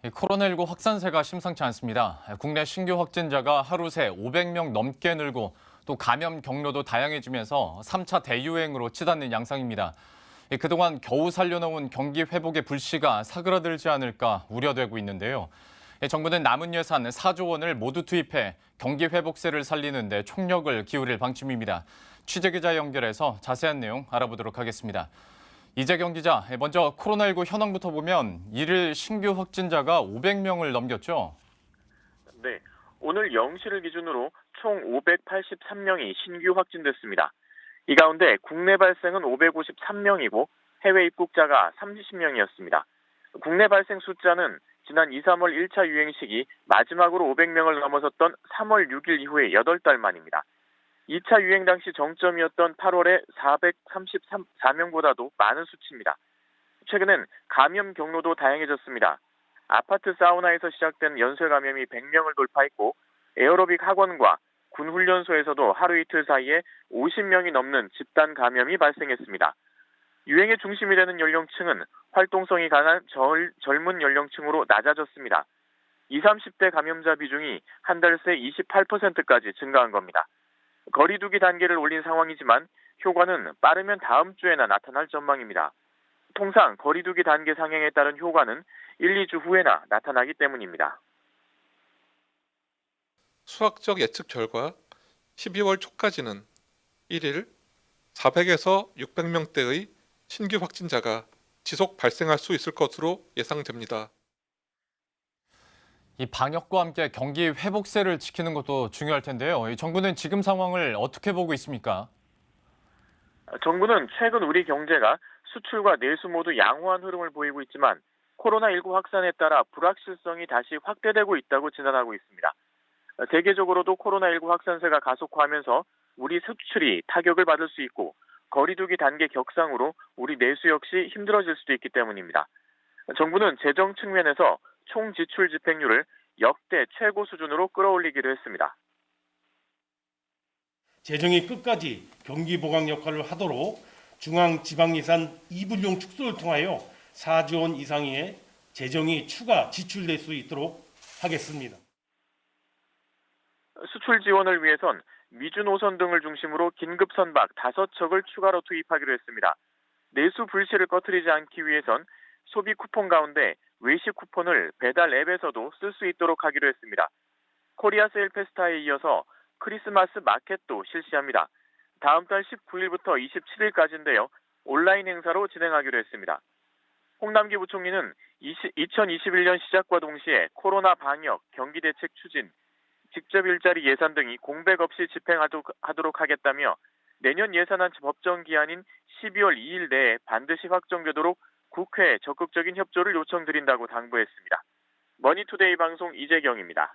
이 코로나19 확산세가 심상치 않습니다. 국내 신규 확진자가 하루 새 500명 넘게 늘고 또 감염 경로도 다양해지면서 3차 대유행으로 치닫는 양상입니다. 그동안 겨우 살려놓은 경기 회복의 불씨가 사그라들지 않을까 우려되고 있는데요. 정부는 남은 예산 4조 원을 모두 투입해 경기 회복세를 살리는 데 총력을 기울일 방침입니다. 취재기자 연결해서 자세한 내용 알아보도록 하겠습니다. 이재경 기자, 먼저 코로나19 현황부터 보면 일일 신규 확진자가 500명을 넘겼죠? 네, 오늘 0시를 기준으로 총 583명이 신규 확진됐습니다. 이 가운데 국내 발생은 553명이고 해외 입국자가 30명이었습니다. 국내 발생 숫자는 지난 2, 3월 1차 유행 시기 마지막으로 500명을 넘어섰던 3월 6일 이후에 8달 만입니다. 2차 유행 당시 정점이었던 8월에 434명보다도 많은 수치입니다. 최근엔 감염 경로도 다양해졌습니다. 아파트 사우나에서 시작된 연쇄 감염이 100명을 돌파했고 에어로빅 학원과 군 훈련소에서도 하루 이틀 사이에 50명이 넘는 집단 감염이 발생했습니다. 유행의 중심이 되는 연령층은 활동성이 강한 젊은 연령층으로 낮아졌습니다. 20, 30대 감염자 비중이 한 달 새 28%까지 증가한 겁니다. 거리두기 단계를 올린 상황이지만 효과는 빠르면 다음 주에나 나타날 전망입니다. 통상 거리두기 단계 상향에 따른 효과는 1, 2주 후에나 나타나기 때문입니다. 수학적 예측 결과 12월 초까지는 1일 400에서 600명대의 신규 확진자가 지속 발생할 수 있을 것으로 예상됩니다. 이 방역과 함께 경기 회복세를 지키는 것도 중요할 텐데요. 이 정부는 지금 상황을 어떻게 보고 있습니까? 정부는 최근 우리 경제가 수출과 내수 모두 양호한 흐름을 보이고 있지만 코로나19 확산에 따라 불확실성이 다시 확대되고 있다고 진단하고 있습니다. 세계적으로도 코로나19 확산세가 가속화하면서 우리 수출이 타격을 받을 수 있고 거리두기 단계 격상으로 우리 내수 역시 힘들어질 수도 있기 때문입니다. 정부는 재정 측면에서 총 지출 집행률을 역대 최고 수준으로 끌어올리기로 했습니다. 재정이 끝까지 경기 보강 역할을 하도록 중앙지방예산 2분용 축소를 통하여 4조 원 이상의 재정이 추가 지출될 수 있도록 하겠습니다. 수출 지원을 위해선 미주 노선 등을 중심으로 긴급 선박 5척을 추가로 투입하기로 했습니다. 내수 불씨를 꺼트리지 않기 위해선 소비 쿠폰 가운데 외식 쿠폰을 배달 앱에서도 쓸 수 있도록 하기로 했습니다. 코리아 세일 페스타에 이어서 크리스마스 마켓도 실시합니다. 다음 달 19일부터 27일까지인데요. 온라인 행사로 진행하기로 했습니다. 홍남기 부총리는 2021년 시작과 동시에 코로나 방역, 경기 대책 추진, 직접 일자리 예산 등이 공백 없이 집행하도록 하겠다며 내년 예산안 법정 기한인 12월 2일 내에 반드시 확정되도록 국회에 적극적인 협조를 요청드린다고 당부했습니다. 머니투데이 방송 이재경입니다.